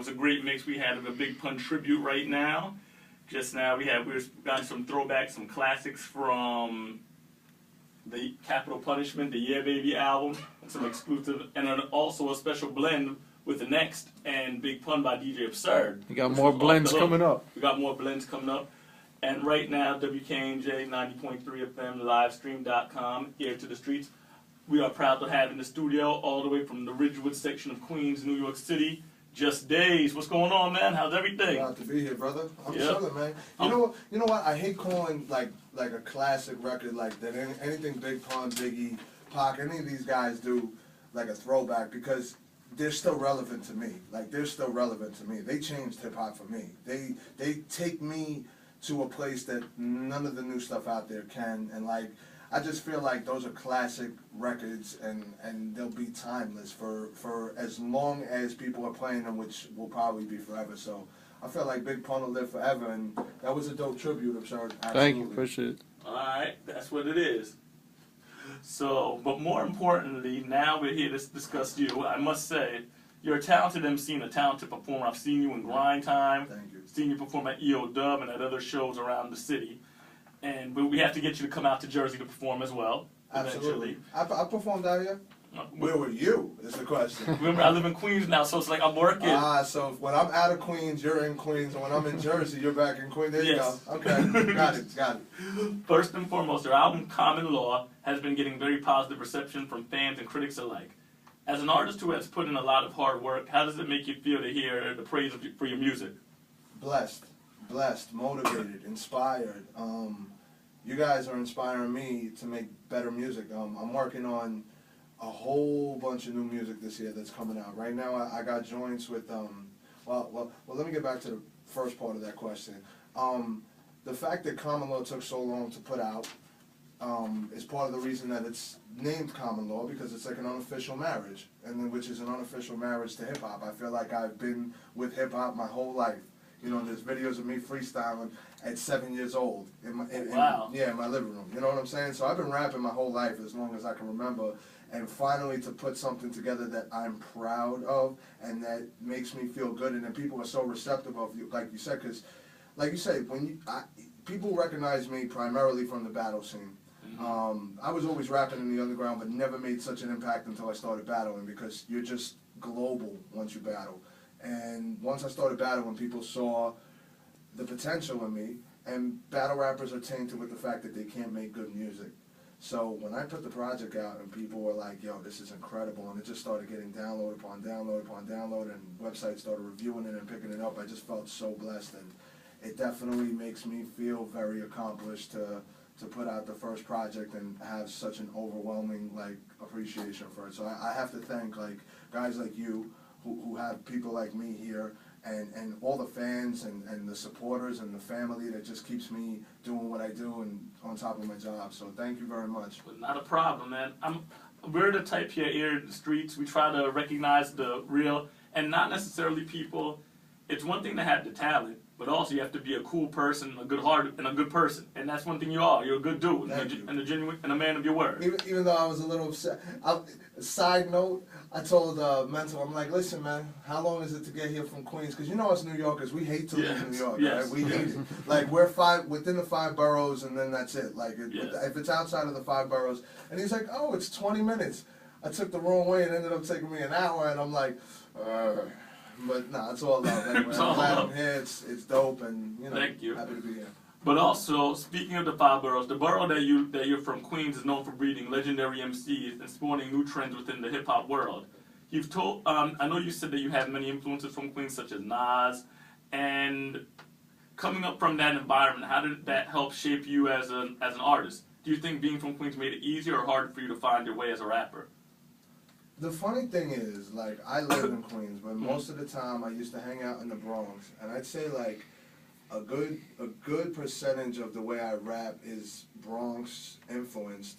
was a great mix. We had a Big Pun tribute right now. Just now we got some throwbacks, some classics from the Capital Punishment, the Yeah Baby album, and some exclusive, and also a special blend with the Next and Big Pun by DJ Absurd. You got more blends coming up. We got more blends coming up. And right now, WKNJ 90.3 FM, livestream.com, Ear to the Streets. We are proud to have in the studio, all the way from the Ridgewood section of Queens, New York City, Jus Daze. What's going on, man? How's everything? Glad to be here, brother. I'm chilling, man. You know what? I hate calling like a classic record like that. Anything Big Pun, Biggie, Pac, any of these guys do like a throwback because they're still relevant to me. Like they're still relevant to me. They changed hip hop for me. They take me to a place that none of the new stuff out there can, and like I just feel like those are classic records, and they'll be timeless for as long as people are playing them, which will probably be forever. So I feel like Big Pun will live forever, and that was a dope tribute, I'm sure. Absolutely. Thank you, appreciate it. All right, that's what it is. So, but more importantly, now we're here to discuss you. I must say, you're a talented MC and a talented performer. I've seen you in Grind Time. Thank you. Seen you perform at EO Dub and at other shows around the city. But we have to get you to come out to Jersey to perform as well. Absolutely. I performed out here. Where were you, is the question. Remember, I live in Queens now, so it's like I'm working. So when I'm out of Queens, you're in Queens, and when I'm in Jersey, you're back in Queens. There Yes. you go. Okay, got it. First and foremost, your album, Common Law, has been getting very positive reception from fans and critics alike. As an artist who has put in a lot of hard work, how does it make you feel to hear the praise for your music? Blessed, motivated, inspired. You guys are inspiring me to make better music. I'm working on a whole bunch of new music this year that's coming out. Right now, I got joints with, well, let me get back to the first part of that question. The fact that Common Law took so long to put out is part of the reason that it's named Common Law, because it's like an unofficial marriage, which is an unofficial marriage to hip-hop. I feel like I've been with hip-hop my whole life. You know, there's videos of me freestyling at 7 years old in my living room. You know what I'm saying? So I've been rapping my whole life as long as I can remember, and finally to put something together that I'm proud of and that makes me feel good, and then people are so receptive of you, like you said, because, like you say, people recognize me primarily from the battle scene. I was always rapping in the underground, but never made such an impact until I started battling, because you're just global once you battle. And once I started battling, people saw the potential in me, and battle rappers are tainted with the fact that they can't make good music. So when I put the project out and people were like, yo, this is incredible, and it just started getting download upon download upon download, and websites started reviewing it and picking it up, I just felt so blessed, and it definitely makes me feel very accomplished to put out the first project and have such an overwhelming appreciation for it. So I have to thank guys like you, who have people like me here, and all the fans and the supporters and the family that just keeps me doing what I do and on top of my job. So thank you very much. But not a problem, man. We're the type here in the streets. We try to recognize the real, and not necessarily people. It's one thing to have the talent, but also you have to be a cool person, a good heart, and a good person. And that's one thing you are. You're a good dude, and a genuine, and a man of your word. Even though I was a little upset. Side note, I told Mental, I'm like, listen, man, how long is it to get here from Queens? Because you know us New Yorkers, we hate to leave New York. Yes. Right? We hate it. Like, we're within the 5 boroughs, and then that's it. Like, if it's outside of the 5 boroughs. And he's like, oh, it's 20 minutes. I took the wrong way and ended up taking me an hour, and I'm like, but nah, it's all love anyway. I'm glad I'm here. It's dope, and Thank you. Happy to be here. But also, speaking of the 5 boroughs, the borough that you're from, Queens, is known for breeding legendary MCs and spawning new trends within the hip hop world. You've told, I know you said that you had many influences from Queens, such as Nas, and coming up from that environment, how did that help shape you as an artist? Do you think being from Queens made it easier or harder for you to find your way as a rapper? The funny thing is, I live in Queens, but most of the time I used to hang out in the Bronx, and I'd say a good percentage of the way I rap is Bronx influenced.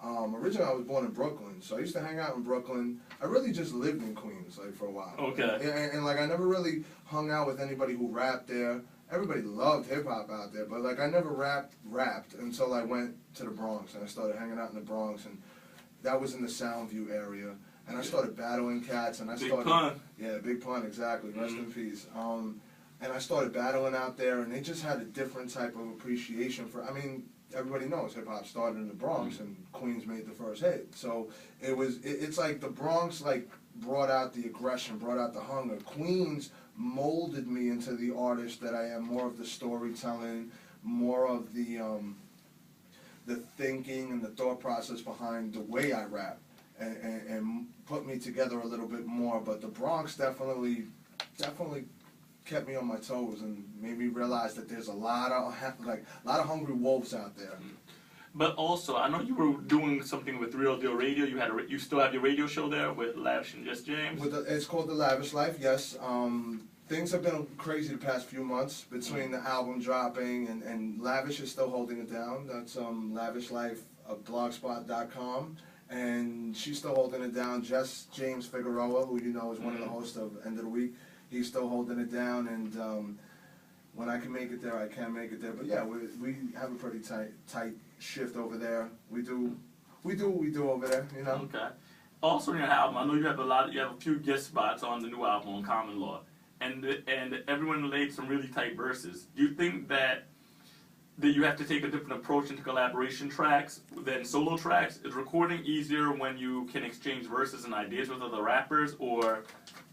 Originally I was born in Brooklyn, so I used to hang out in Brooklyn. I really just lived in Queens for a while. Okay. And I never really hung out with anybody who rapped there. Everybody loved hip hop out there, but I never rapped until I went to the Bronx, and I started hanging out in the Bronx, and that was in the Soundview area. and I started battling cats, and I Big started. Pun. Yeah, Big Pun, exactly. Rest in peace. And I started battling out there, and they just had a different type of appreciation for. I mean, everybody knows hip hop started in the Bronx, and Queens made the first hit. So it's like the Bronx like brought out the aggression, brought out the hunger. Queens molded me into the artist that I am. More of the storytelling, more of the thinking and the thought process behind the way I rap, and put me together a little bit more. But the Bronx definitely kept me on my toes and made me realize that there's a lot of hungry wolves out there. But also, I know you were doing something with Real Deal Radio. You still have your radio show there with Lavish and Jus Daze? It's called The Lavish Life, yes. Things have been crazy the past few months between the album dropping and Lavish is still holding it down. That's Lavish Life blogspot.com. And she's still holding it down. James Figueroa, who you know is one of the hosts of End of the Week, he's still holding it down. And when I can make it there, I can make it there. But yeah, we have a pretty tight shift over there. We do what we do over there, you know. Okay. Also in your album, I know you have a few guest spots on the new album on Common Law, and everyone laid some really tight verses. Do you think that you have to take a different approach into collaboration tracks than solo tracks? Is recording easier when you can exchange verses and ideas with other rappers, or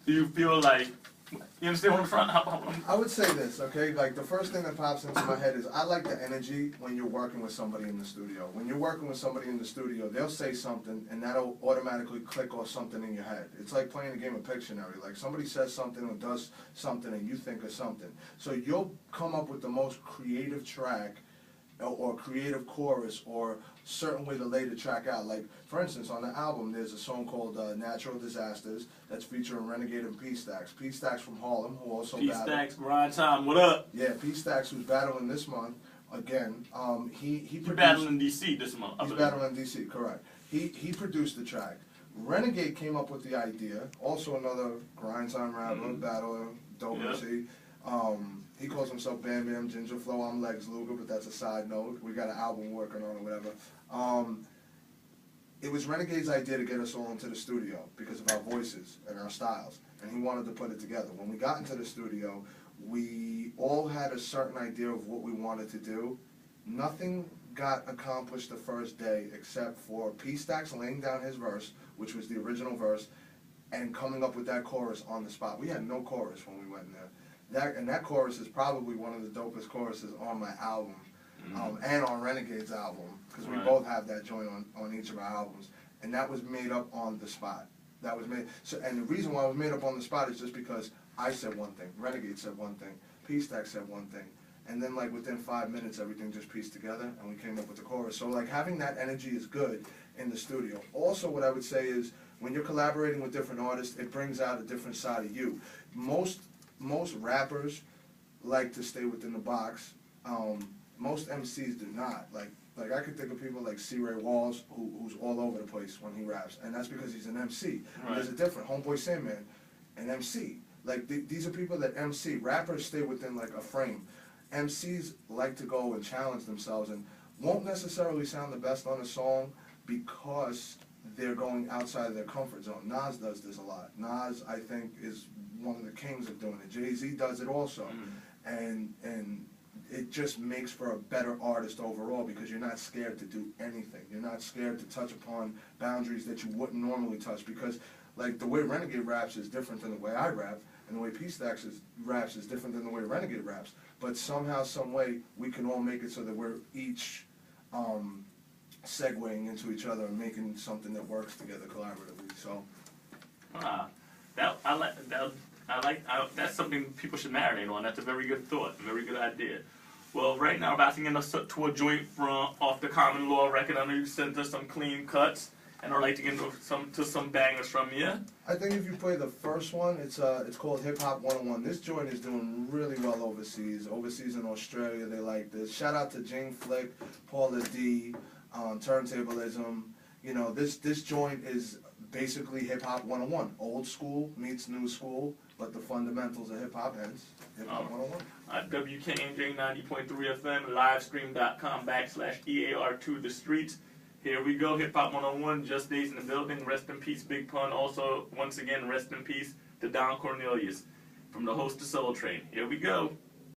do you feel like, you understand what I'm trying? I would say this, okay? Like, the first thing that pops into my head is I like the energy when you're working with somebody in the studio. When you're working with somebody in the studio, they'll say something, and that'll automatically click off something in your head. It's like playing a game of Pictionary. Like, somebody says something or does something, and you think of something. So you'll come up with the most creative track or creative chorus or certain way to lay the track out. Like, for instance, on the album, there's a song called Natural Disasters that's featuring Renegade and P-Stacks. P-Stacks from Harlem, who also battled. P-Stacks, grind time, what up? Yeah, P-Stacks, who's battling this month, again. He You're battling in D.C. this month. He's battling in D.C., correct. He produced the track. Renegade came up with the idea, also another grind time rapper, battler, dope MC. He calls himself Bam Bam Ginger Flow. I'm Lex Luger, but that's a side note. We got an album working on or whatever. It was Renegade's idea to get us all into the studio because of our voices and our styles, and he wanted to put it together. When we got into the studio, we all had a certain idea of what we wanted to do. Nothing got accomplished the first day except for P-Stacks laying down his verse, which was the original verse, and coming up with that chorus on the spot. We had no chorus when we went in there. That chorus is probably one of the dopest choruses on my album, and on Renegade's album, because we both have that joint on each of our albums. And that was made up on the spot. That was made, and the reason why it was made up on the spot is just because I said one thing, Renegade said one thing, P-Stack said one thing, and then like within 5 minutes everything just pieced together and we came up with the chorus. So like having that energy is good in the studio. Also, what I would say is when you're collaborating with different artists, it brings out a different side of you. Most rappers like to stay within the box. Most MCs do not. Like I could think of people like C. Ray Walls, who's all over the place when he raps, and that's because he's an MC. Right. There's a different Homeboy Sandman, an MC. Like these are people that MC. Rappers stay within like a frame. MCs like to go and challenge themselves and won't necessarily sound the best on a song because they're going outside of their comfort zone. Nas does this a lot. Nas, I think, is one of the kings of doing it. Jay-Z does it also. And it just makes for a better artist overall because you're not scared to do anything. You're not scared to touch upon boundaries that you wouldn't normally touch because like the way Renegade raps is different than the way I rap, and the way P-Stacks raps is different than the way Renegade raps. But somehow, some way, we can all make it so that we're each segueing into each other and making something that works together collaboratively. So, that's something people should marinate on. That's a very good thought, a very good idea. Well, right now, bouncing in to a joint from off the Common Law record. I know you sent us some clean cuts, and I'd like to get into some bangers from you. I think if you play the first one, it's called Pt.1. This joint is doing really well overseas. Overseas in Australia, they like this. Shout out to Jane Flick, Paula D, Turntablism. You know, this joint is basically hip-hop 101. Old school meets new school, but the fundamentals of hip-hop, hence hip-hop 101. WKNJ 90.3 FM, livestream.com/EAR2 The Streets. Here we go, Hip Hop 101, Jus Daze in the building. Rest in peace, Big Pun. Also, once again, rest in peace to Don Cornelius from the host of Soul Train. Here we go.